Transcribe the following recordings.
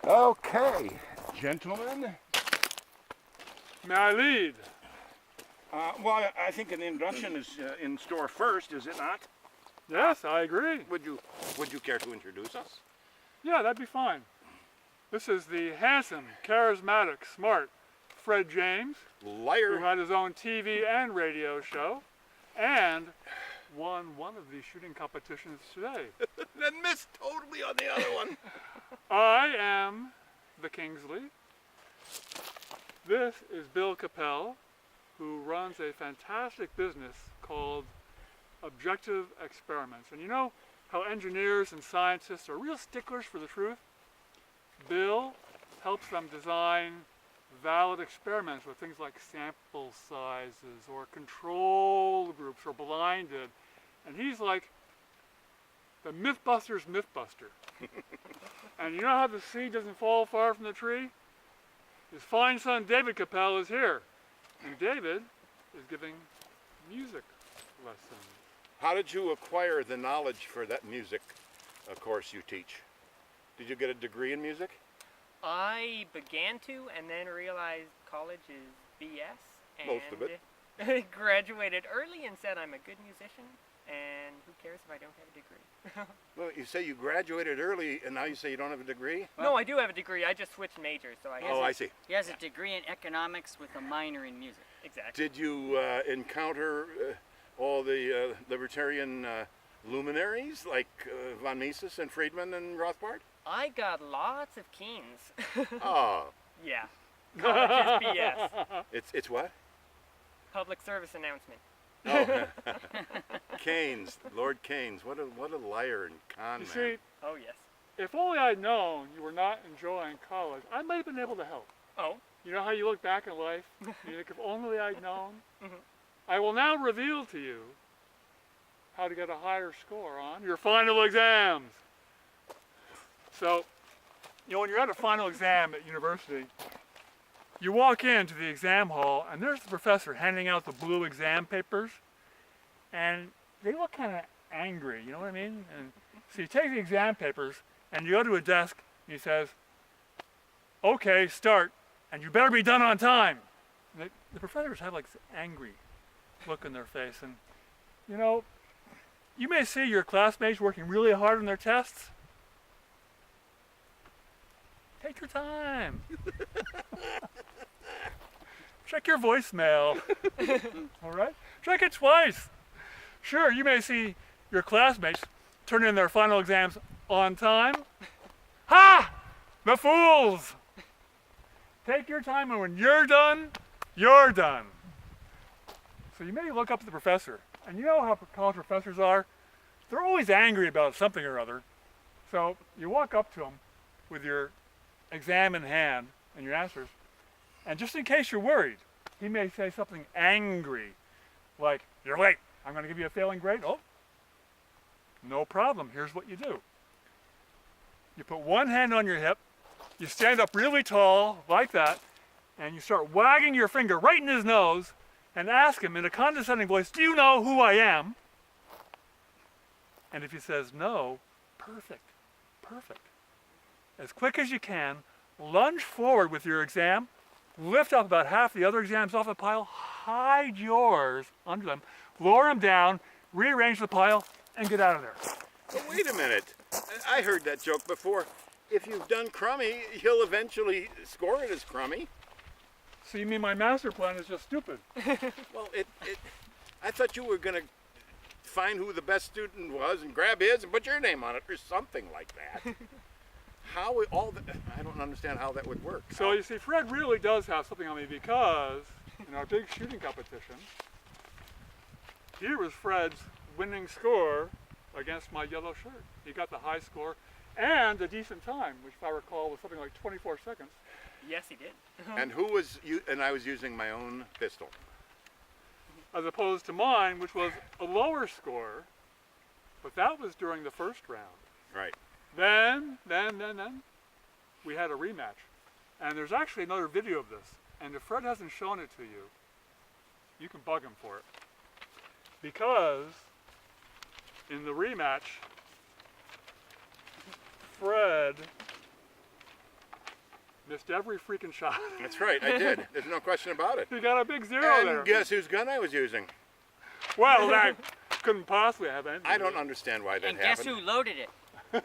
Okay, gentlemen. May I lead? Well, I think an introduction is in store first, is it not? Yes, I agree. Would you care to introduce us? Yeah, that'd be fine. This is the handsome, charismatic, smart Fred James, Liar. who had his own TV and radio show, and won one of the shooting competitions today. Then missed totally on the other one. I am the Kingsley. This is Bill Capel, who runs a fantastic business called Objective Experiments. And you know how engineers and scientists are real sticklers for the truth? Bill helps them design valid experiments with things like sample sizes or control groups or blinded. And he's like the Mythbusters Mythbuster. And you know how the seed doesn't fall far from the tree? His fine son David Capel is here. And David is giving music lessons. How did you acquire the knowledge for that music course you teach? Did you get a degree in music? I began to, and then realized college is BS. And Most of it. graduated early and said I'm a good musician, and who cares if I don't have a degree? Well, you say you graduated early, and now you say you don't have a degree? No, I do have a degree. I just switched majors, so I. Oh, I see. He has a degree in economics with a minor in music. Exactly. Did you encounter all the libertarian luminaries like von Mises and Friedman and Rothbard? I got lots of Keens. Oh, Yeah. College is BS. it's what? Public service announcement. Oh, Keynes, Lord Keynes. What a liar and con You man. see, Oh yes. if only I'd known you were not enjoying college, I might have been able to help. Oh. You know how you look back in life? You think, if only I'd known? Mhm. I will now reveal to you how to get a higher score on your final exams. So, you know, when you're at a final exam at university, you walk into the exam hall and there's the professor handing out the blue exam papers, and they look kind of angry, you know what I mean? And so you take the exam papers and you go to a desk and he says, okay, start, and you better be done on time. And the professors have like this angry look in their face, and you know, you may see your classmates working really hard on their tests. Take your time. Check your voicemail. All right? Check it twice. Sure, you may see your classmates turn in their final exams on time. Ha! The fools! Take your time, and when you're done, you're done. So you may look up to the professor, and you know how college professors are. They're always angry about something or other. So you walk up to them with your exam in hand and your answers, and just in case you're worried, he may say something angry, like, you're late, I'm going to give you a failing grade. Oh, no problem, here's what you do. You put one hand on your hip, you stand up really tall, like that, and you start wagging your finger right in his nose and ask him in a condescending voice, do you know who I am? And if he says no, perfect, perfect. As quick as you can, lunge forward with your exam, lift up about half the other exams off the pile, hide yours under them, lower them down, rearrange the pile, and get out of there. But wait a minute. I heard that joke before. If you've done crummy, you'll eventually score it as crummy. So you mean my master plan is just stupid? Well, I thought you were going to find who the best student was and grab his and put your name on it or something like that. I don't understand how that would work. So you see, Fred really does have something on me, because in our big shooting competition, here was Fred's winning score against my yellow shirt. He got the high score and a decent time, which if I recall was something like 24 seconds. Yes, he did. And who was you? And I was using my own pistol. As opposed to mine, which was a lower score, but that was during the first round. Right. Then, we had a rematch. And there's actually another video of this. And if Fred hasn't shown it to you, you can bug him for it. Because in the rematch, Fred Missed every freaking shot. That's right, I did. There's no question about it. You got a big zero And there. guess whose gun I was using? Well, that couldn't possibly have anything. I to do don't with it. understand why that And guess happened. who loaded it?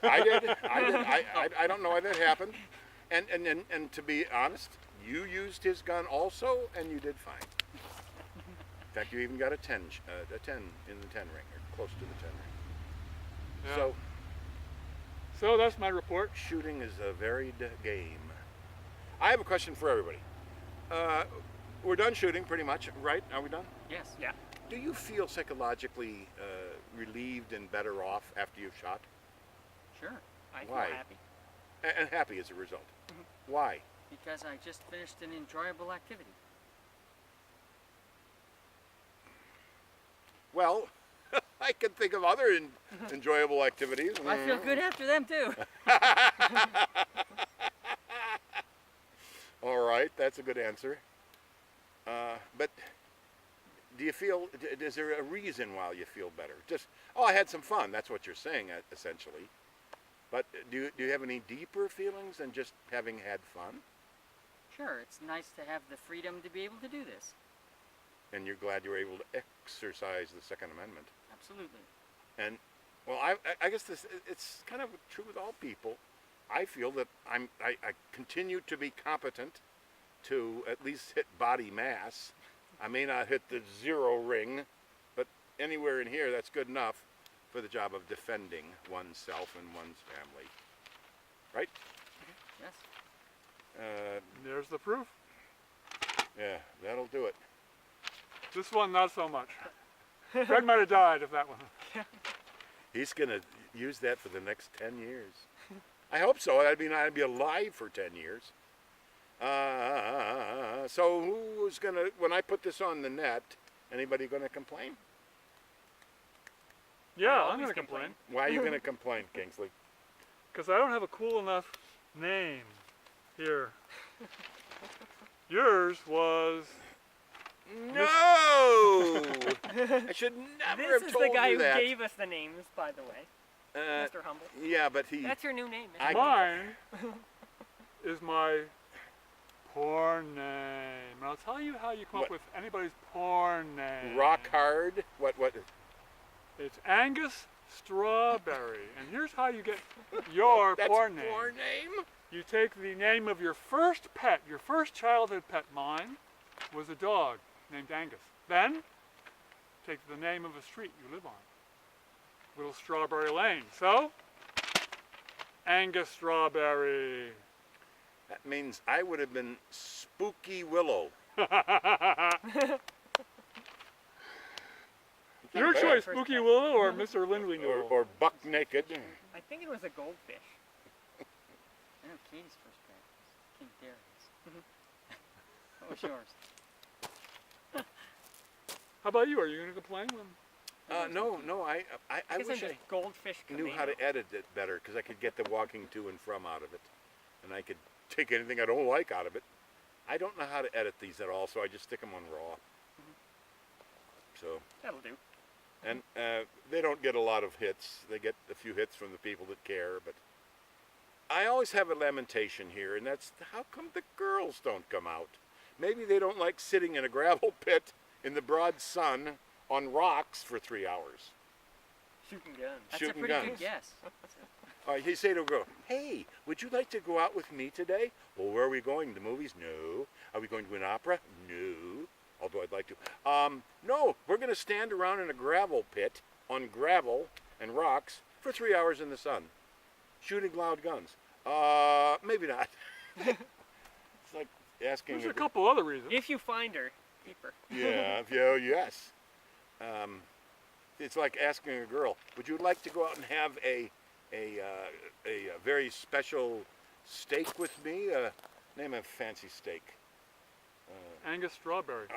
I did. I don't know why that happened. And to be honest, you used his gun also, and you did fine. In fact, you even got a 10 in the 10 ring, or close to the 10 ring. Yeah. So that's my report. Shooting is a varied game. I have a question for everybody. We're done shooting, pretty much, right? Are we done? Yes. Yeah. Do you feel psychologically relieved and better off after you've shot? Sure. I feel Why? happy. And happy as a result? Why? Because I just finished an enjoyable activity. Well, I can think of other enjoyable activities. I feel good after them too. All right, that's a good answer. But do you feel, is there a reason why you feel better? Just, oh, I had some fun. That's what you're saying, essentially. But do you have any deeper feelings than just having had fun? Sure, it's nice to have the freedom to be able to do this. And you're glad you were able to exercise the Second Amendment. Absolutely. And, well, I guess it's kind of true with all people. I feel that I continue to be competent to at least hit body mass. I may not hit the 0 ring, but anywhere in here that's good enough for the job of defending oneself and one's family. Right? Yes. There's the proof. Yeah, that'll do it. This one, not so much. Fred might have died if that one. He's going to use that for the next 10 years. I hope so. I'd be alive for 10 years. So who's going to, when I put this on the net, anybody going to complain? Yeah, I I'm always going to complain. complain. Why are you going to complain, Kingsley? Because I don't have a cool enough name here. Yours was... No! I should never This have is told the guy you who that. gave us the names, by the way. Mr. Humble. Yeah, but he... That's your new name, I- isn't it? Mine is my porn name. And I'll tell you how you come What? up with anybody's porn name. Rock hard? What? It's Angus Strawberry. And here's how you get your That's porn name. your name? You take the name of your first pet, your first childhood pet. Mine was a dog named Angus. Then, take the name of a street you live on. Little Strawberry Lane. So, Angus Strawberry. That means I would have been Spooky Willow. Your bad. choice, First Spooky pet. Willow or Mr. Lindley Or, Newell? or Buck Naked. I think it was a goldfish. I know Katie's first pet was King Darius. What was yours? How about you? Are you going to complain when... No, I I guess wish I'm I just goldfish knew how to edit it better, because I could get the walking to and from out of it. And I could take anything I don't like out of it. I don't know how to edit these at all, so I just stick them on raw. So, That'll do. and they don't get a lot of hits. They get a few hits from the people that care, but I always have a lamentation here, and that's how come the girls don't come out? Maybe they don't like sitting in a gravel pit in the broad sun on rocks for 3 hours. Shooting guns. That's Shooting a pretty guns. good guess. He say to a girl, "Hey, would you like to go out with me today?" "Well, where are we going? The movies?" "No." "Are we going to an opera?" "No." Although I'd like to. No, we're going to stand around in a gravel pit on gravel and rocks for 3 hours in the sun, shooting loud guns. Maybe not. It's like asking. There's a couple other reasons. If you find her, keep her. Yeah, yes. It's like asking a girl, "Would you like to go out and have a very special steak with me?" Name a fancy steak. Angus Strawberry.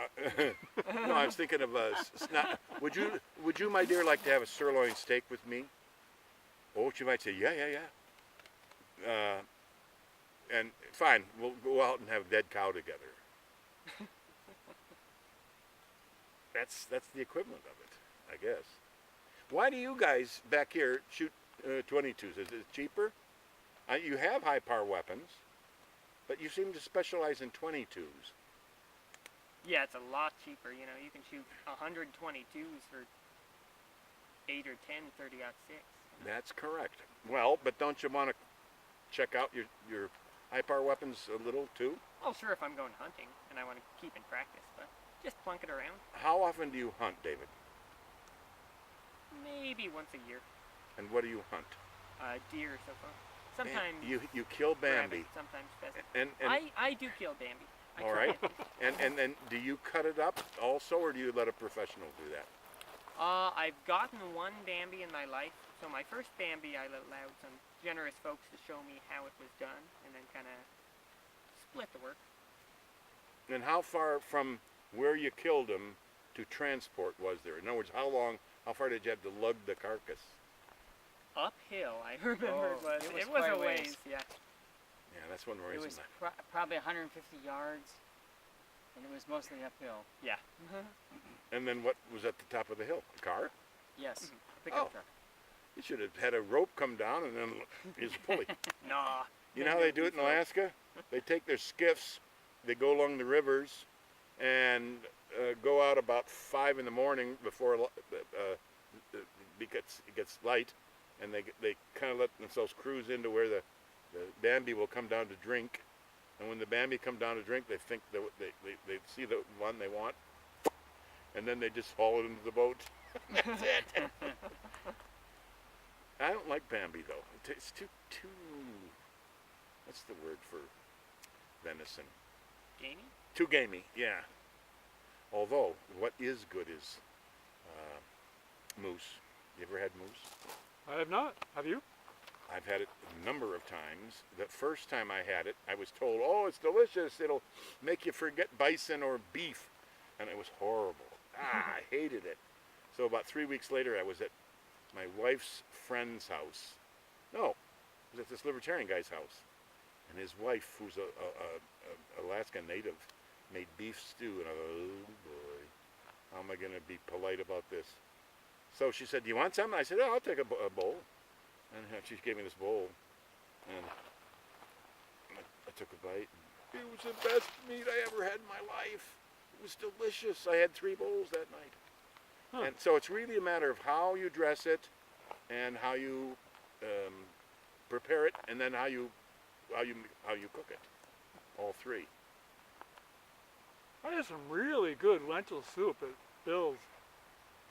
No, I was thinking of would you, my dear, like to have a sirloin steak with me? Oh, she might say, yeah. And fine, we'll go out and have dead cow together. That's the equivalent of it, I guess. Why do you guys back here shoot 22s? Is it cheaper? You have high power weapons, But you seem to specialize in 22s. Yeah, it's a lot cheaper. You know, you can shoot 122s for 8 or 10 30-06. That's correct. Well, but don't you want to check out your high power weapons a little too? Oh, sure, if I'm going hunting and I want to keep in practice, but just plunk it around. How often do you hunt, David? Maybe once a year. And what do you hunt? Deer so far. Sometimes You kill Bambi. rabbit, sometimes pheasant. And I do kill Bambi. I all kill right. Bambi. And then do you cut it up also, or do you let a professional do that? I've gotten one Bambi in my life. So my first Bambi, I allowed some generous folks to show me how it was done, and then kind of split the work. And how far from where you killed him to transport was there? In other words, how far did you have to lug the carcass? Uphill, I remember Oh, it it was was quite a a ways. ways, yeah. Yeah, that's one It reason. was probably 150 yards, and it was mostly uphill. Yeah. And then what was at the top of the hill? A car? Yes, Oh. pickup truck. You should have had a rope come down and then use a pulley. Nah. You know how they do it in Alaska? They take their skiffs, they go along the rivers, and go out about 5 in the morning before it gets light, and they kind of let themselves cruise into where the Bambi will come down to drink. And when the Bambi come down to drink, they think they see the one they want, and then they just haul it into the boat. That's it. I don't like Bambi though. It's too. What's the word for venison? Gamey? Too gamey. Yeah. Although what is good is moose. You ever had moose? I have not. Have you? I've had it a number of times. The first time I had it, I was told, "Oh, it's delicious. It'll make you forget bison or beef," and it was horrible. I hated it. So about 3 weeks later, I was at my wife's friend's house. No, it was at this libertarian guy's house, and his wife, who's a Alaska native, made beef stew, and I thought, oh boy, how am I going to be polite about this? So she said, "Do you want some?" I said, "Oh, I'll take a bowl." And she gave me this bowl, and I took a bite. And it was the best meat I ever had in my life. It was delicious. I had 3 bowls that night. Huh. And so it's really a matter of how you dress it, and how you prepare it, and then how you cook it. All 3. I had some really good lentil soup at Bill's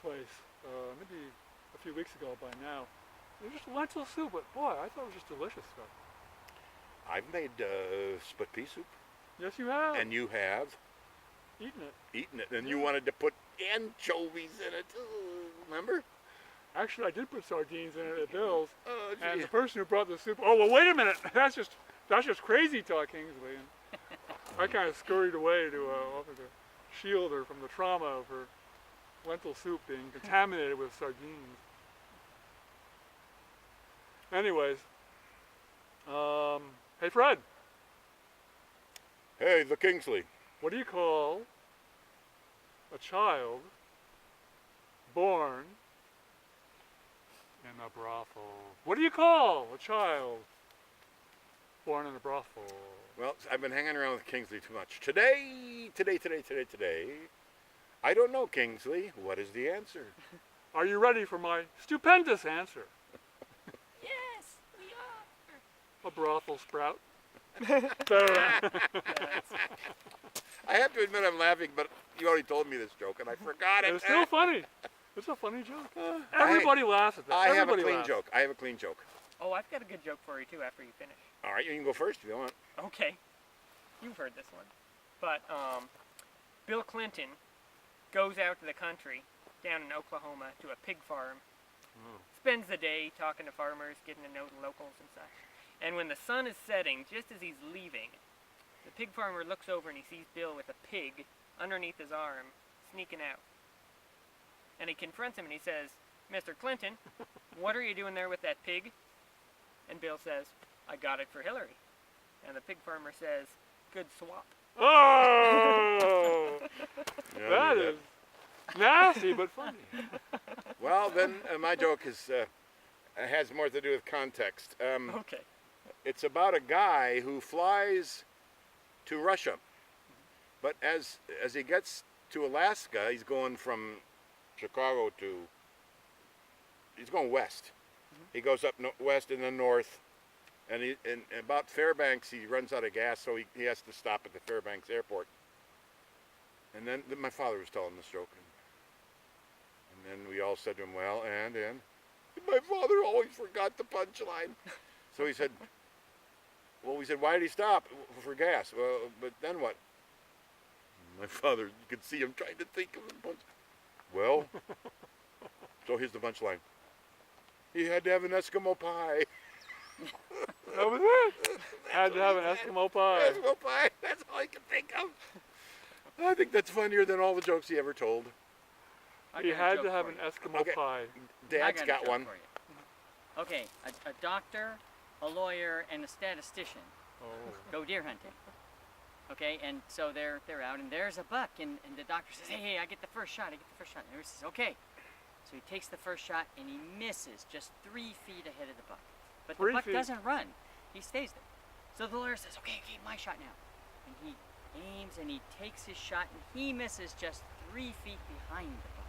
place, maybe a few weeks ago by now. It was just lentil soup, but boy, I thought it was just delicious stuff. I've made split pea soup, Yes, you have. and you have Eaten it. eaten it, and you wanted to put anchovies in it. Remember? Actually, I did put sardines in it at Bill's, Oh, and gee. the person who brought the soup. Oh well, wait a minute. That's just crazy talk, Kingsley. And I kind of scurried away to offer to shield her from the trauma of her lentil soup being contaminated with sardines. Anyways, hey Fred, Hey, the Kingsley. what do you call a child born in a brothel? What do you call a child born in a brothel? Well, I've been hanging around with Kingsley too much. Today, I don't know, Kingsley. What is the answer? Are you ready for my stupendous answer? Yes, we are. A brothel sprout. I have to admit I'm laughing, but you already told me this joke, and I forgot it. It's still funny. It's a funny joke. I- Everybody laughs at that. I have a Everybody clean laughs. joke. I have a clean joke. Oh, I've got a good joke for you too after you finish. All right, you can go first if you want. Okay. You've heard this one. But Bill Clinton goes out to the country down in Oklahoma to a pig farm. Spends the day talking to farmers, getting to know the locals and such. And when the sun is setting, just as he's leaving, the pig farmer looks over and he sees Bill with a pig underneath his arm, sneaking out. And he confronts him and he says, "Mr. Clinton, what are you doing there with that pig?" And Bill says, "I got it for Hillary." And the pig farmer says, "Good swap." Oh, Yeah, that do is nasty but funny. Well, then my joke is has more to do with context. Okay. It's about a guy who flies to Russia. But as he gets to Alaska, he's going from Chicago to, he's going west. He goes up west and then north. And about Fairbanks, he runs out of gas, so he has to stop at the Fairbanks airport. And then my father was telling this joke. And then we all said to him, well, and my father always forgot the punchline. So he said, well, we said, why did he stop? For gas. Well, but then what? My father, you could see him trying to think of the punch. Well, so here's the punchline. He had to have an Eskimo pie. That was it. Had to have an Eskimo pie. Eskimo pie. That's all I can think of. I think that's funnier than all the jokes he ever told. I He got a had joke to have for an you. Eskimo Okay. pie. Dad's I got a joke one. for you. Okay, a doctor, a lawyer, and a statistician Oh. go deer hunting. Okay, and so they're out, and there's a buck, and the doctor says, hey, I get the first shot, And he says, okay. So he takes the first shot, and he misses just 3 feet ahead of the buck. But 3 the buck feet. doesn't run. He stays there. So the lawyer says, okay, my shot now. And he aims, and he takes his shot, and he misses just 3 feet behind the buck.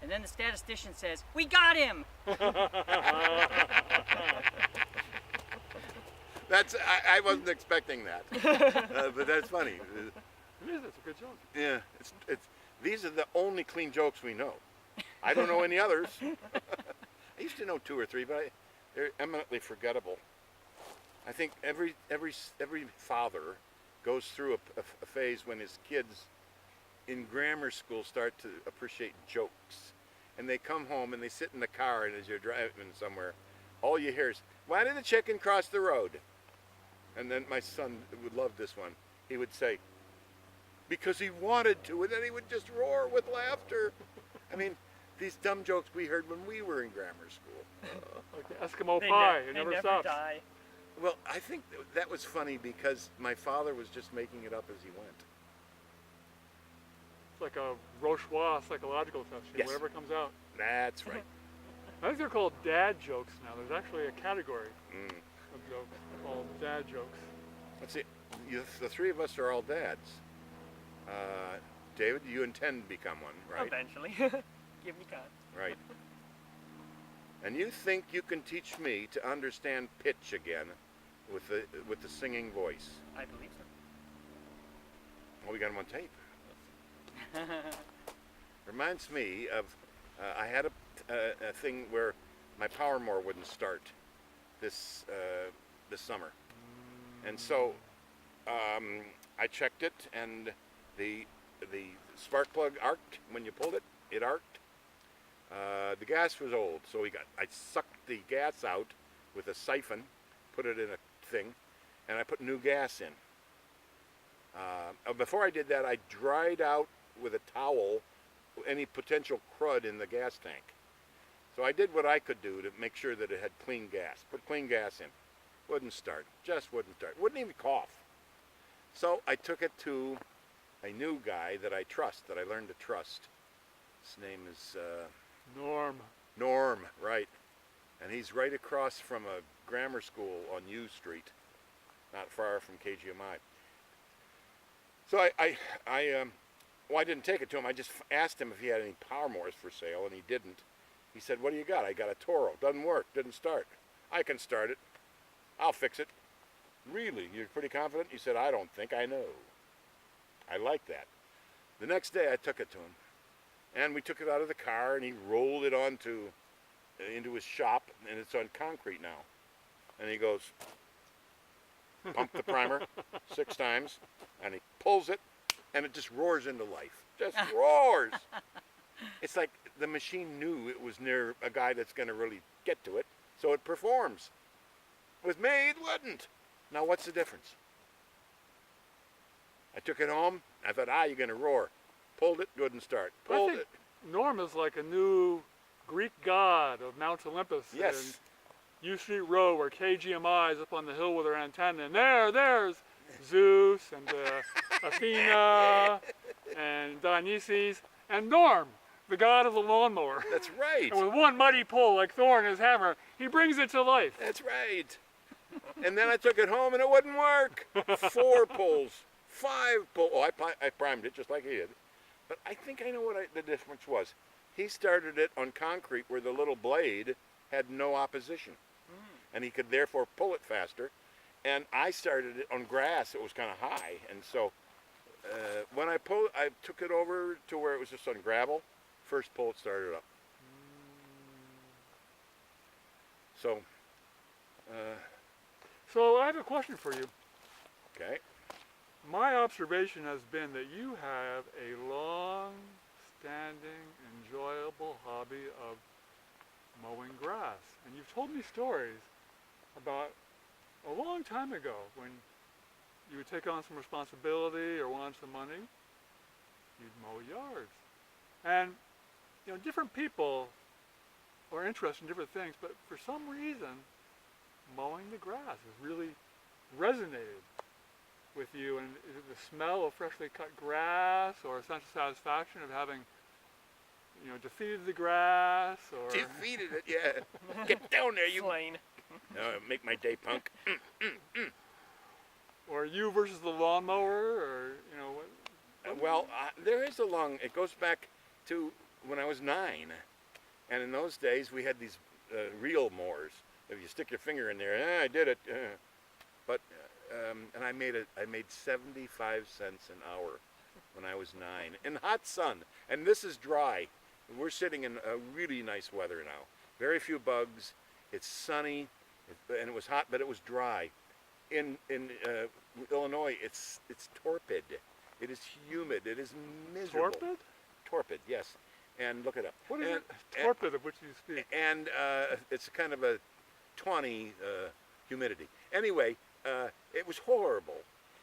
And then the statistician says, we got him! That's I wasn't expecting that, but that's funny. It is. It's a good joke. Yeah, it's these are the only clean jokes we know. I don't know any others. I used to know 2 or 3, but they're eminently forgettable. I think every father goes through a phase when his kids in grammar school start to appreciate jokes, and they come home and they sit in the car, and as you're driving somewhere, all you hear is, "Why did the chicken cross the road?" And then my son would love this one. He would say, "Because he wanted to," and then he would just roar with laughter. I mean, these dumb jokes we heard when we were in grammar school. Like the Eskimo They pie. ne- It they never never stops. die. Well, I think that was funny because my father was just making it up as he went. It's like a Rochois psychological test. Yes. Whatever comes out. That's right. I think they're called dad jokes now. There's actually a category Mm. of jokes called dad jokes. Let's see. The 3 of us are all dads. David, you intend to become one, right? Eventually. Give me time. Right. And you think you can teach me to understand pitch again with the singing voice? I believe so. Well, we got him on tape. Reminds me of I had a thing where my power mower wouldn't start this summer, and so I checked it, and the spark plug arced when you pulled it. It arced. The gas was old, so I sucked the gas out with a siphon, put it in a thing, and I put new gas in. Before I did that, I dried out with a towel any potential crud in the gas tank. So I did what I could do to make sure that it had clean gas. Put clean gas in. Wouldn't start. Just wouldn't start. Wouldn't even cough. So I took it to a new guy that I trust, that I learned to trust. His name is Norm, right. And he's right across from a grammar school on U Street, not far from KGMI. So I didn't take it to him. I just asked him if he had any power mowers for sale, and he didn't. He said, "What do you got?" "I got a Toro. Doesn't work. Didn't start." "I can start it. I'll fix it." "Really? You're pretty confident?" He said, "I don't think. I know." I like that. The next day I took it to him, and we took it out of the car, and he rolled it into his shop, and it's on concrete now. And he goes, pump the primer 6 times, and he pulls it, and it just roars into life. Just roars. It's like the machine knew it was near a guy that's going to really get to it, so it performs. With me, it wouldn't. Now, what's the difference? I took it home. I thought, you're going to roar. Pulled it, wouldn't start. I Pulled think it. Norm is like a new Greek god of Mount Olympus. Yes. In U Street Road, where KGMI is up on the hill with her antenna, and there's Zeus and Athena and Dionysus and Norm, the god of the lawnmower. That's right. And with one mighty pull, like Thor and his hammer, he brings it to life. That's right. And then I took it home and it wouldn't work. 4 poles, 5 poles. Oh, I primed it just like he did. But I think I know what the difference was. He started it on concrete where the little blade had no opposition. And he could therefore pull it faster. And I started it on grass. It was kind of high. And so when I took it over to where it was just on gravel. First pull, it started up. So, So I have a question for you. okay. My observation has been that you have a long-standing, enjoyable hobby of mowing grass. And you've told me stories about a long time ago when you would take on some responsibility or wanted some money, you'd mow yards. And, you know, different people are interested in different things, but for some reason, mowing the grass has really resonated with you. And is it the smell of freshly cut grass or a sense of satisfaction of having, you know, defeated the grass or Defeated it, yeah. Get down there, you. Slain. Make my day, punk. or you versus the lawnmower or, you know, what? Well, there is it goes back to when I was 9. And in those days, we had these reel mowers. If you stick your finger in there, I did it. And I made 75 cents an hour when I was 9 in hot sun. And this is dry. We're sitting in a really nice weather now. Very few bugs. It's sunny, and it was hot, but it was dry. In Illinois, it's torpid. It is humid. It is miserable. Torpid? Torpid, yes. And look it up. What is it? Torpid of which you speak. And it's kind of a 20 humidity. Anyway, it was horrible.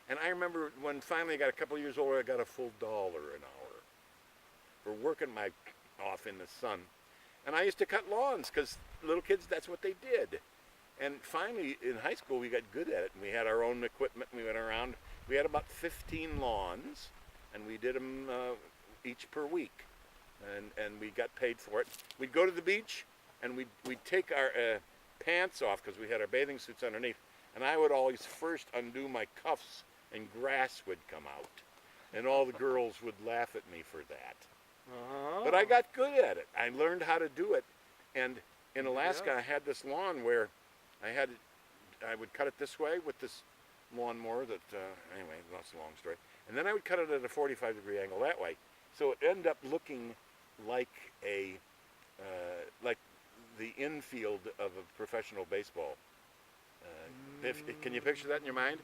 And I remember when finally I got a couple of years older, I got a full $1 an hour for working my off in the sun. And I used to cut lawns because little kids, that's what they did. And finally, in high school, we got good at it. And we had our own equipment. And we went around. We had about 15 lawns, and we did them each per week. And we got paid for it. We'd go to the beach, and we'd take our pants off because we had our bathing suits underneath. And I would always first undo my cuffs, and grass would come out. And all the girls would laugh at me for that. Uh-huh. But I got good at it. I learned how to do it. And in Alaska, I had this lawn where I would cut it this way with this lawnmower that, anyway, that's a long story. And then I would cut it at a 45-degree angle that way. So it ended up looking like like the infield of a professional baseball. Can you picture that in your mind?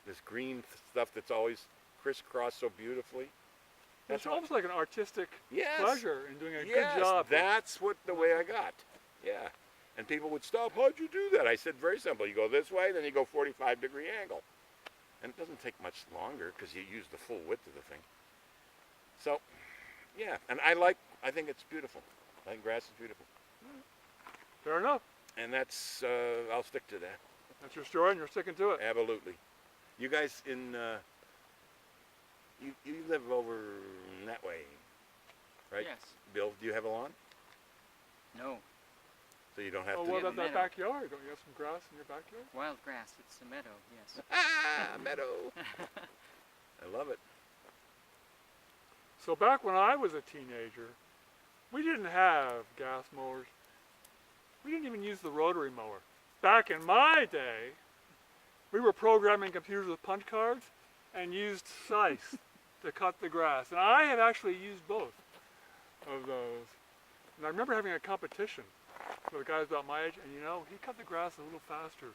This green stuff that's always crisscrossed so beautifully. It's almost like an artistic Yes. pleasure in doing a Yes, good job. that's the way I got. Yeah. And people would stop, how'd you do that? I said, very simple. You go this way, then you go 45-degree angle. And it doesn't take much longer because you use the full width of the thing. So, yeah. And I think it's beautiful. I think grass is beautiful. Fair enough. And that's, I'll stick to that. That's your story, and you're sticking to it. Absolutely. You guys in, you live over that way, right? Yes. Bill, do you have a lawn? No. So you don't have Oh, to. what about that meadow. backyard? Don't you have some grass in your backyard? Wild grass. It's a meadow. Yes. Ah, meadow. I love it. So back when I was a teenager, we didn't have gas mowers. We didn't even use the rotary mower. Back in my day, we were programming computers with punch cards and used scythes to cut the grass. And I have actually used both of those. And I remember having a competition with guys about my age, and you know, he cut the grass a little faster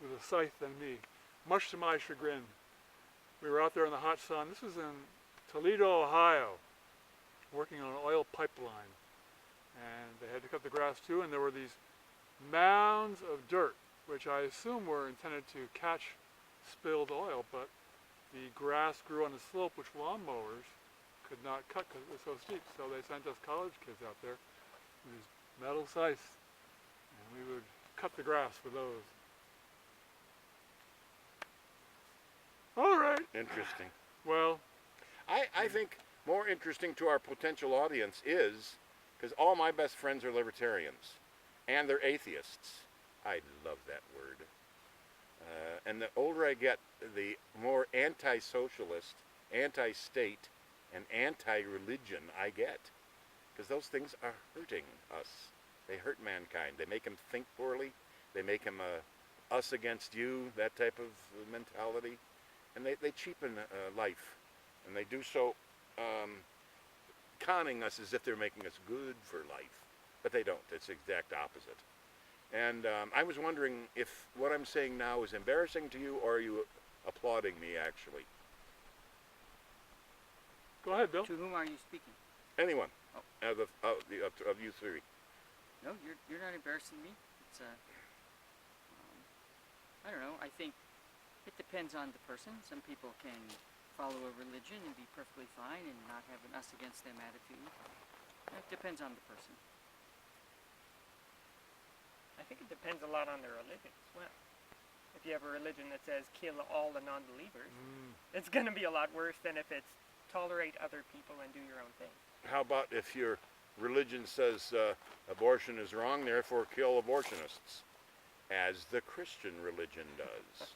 with a scythe than me, much to my chagrin. We were out there in the hot sun. This was in Toledo, Ohio, working on an oil pipeline. And they had to cut the grass too, and there were these mounds of dirt, which I assume were intended to catch spilled oil, but the grass grew on a slope which lawnmowers could not cut because it was so steep. So they sent us college kids out there with these metal scythes, and we would cut the grass with those. All right. Interesting. Well, I think more interesting to our potential audience is, because all my best friends are libertarians, and they're atheists. I love that word. and the older I get, the more anti-socialist, anti-state, and anti-religion I get. Because those things are hurting us. They hurt mankind. They make them think poorly. They make them us against you, that type of mentality. And they cheapen life. And they do so conning us as if they're making us good for life. But they don't. It's the exact opposite. And I was wondering if what I'm saying now is embarrassing to you, or are you applauding me, actually? Go ahead, Bill. To whom are you speaking? Anyone Oh. of you three. No, you're not embarrassing me. It's I don't know. I think it depends on the person. Some people can follow a religion and be perfectly fine and not have an us against them attitude. It depends on the person. I think it depends a lot on the religion as well. If you have a religion that says kill all the non-believers, it's going to be a lot worse than if it's tolerate other people and do your own thing. How about if your religion says abortion is wrong, therefore kill abortionists, as the Christian religion does?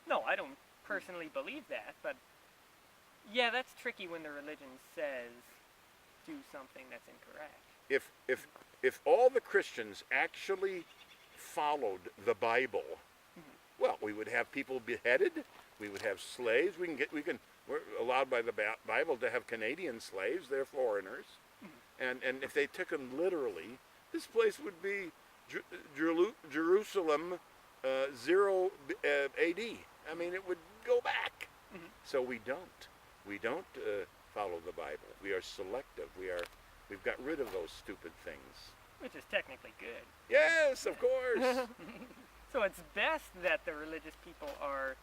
No, I don't personally believe that, but yeah, that's tricky when the religion says do something that's incorrect. If all the Christians actually followed the Bible, well, we would have people beheaded. We would have slaves. We're allowed by the Bible to have Canadian slaves. They're foreigners. And if they took them literally, this place would be Jerusalem 0 AD. I mean, it would go back. So we don't. We don't follow the Bible. We are selective. We've got rid of those stupid things. Which is technically good. Yes, of course. So it's best that the religious people are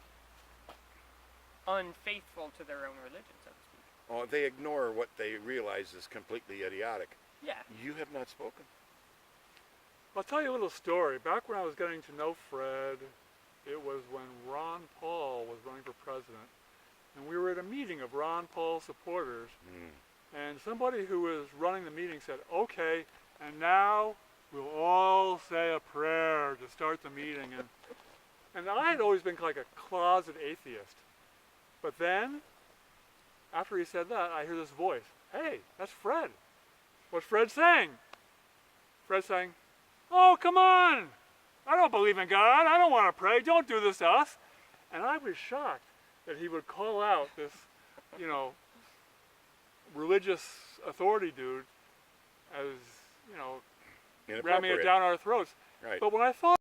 unfaithful to their own religion, so to speak. Oh, they ignore what they realize is completely idiotic. Yeah. You have not spoken. I'll tell you a little story. Back when I was getting to know Fred, it was when Ron Paul was running for president. And we were at a meeting of Ron Paul supporters. And somebody who was running the meeting said, okay, and now we'll all say a prayer to start the meeting. And I had always been like a closet atheist. But then, after he said that, I hear this voice. Hey, that's Fred. What's Fred saying? Fred's saying, oh, come on. I don't believe in God. I don't want to pray. Don't do this to us. And I was shocked that he would call out this, religious authority dude as, ramming it Inappropriate. down our throats. Right. But when I thought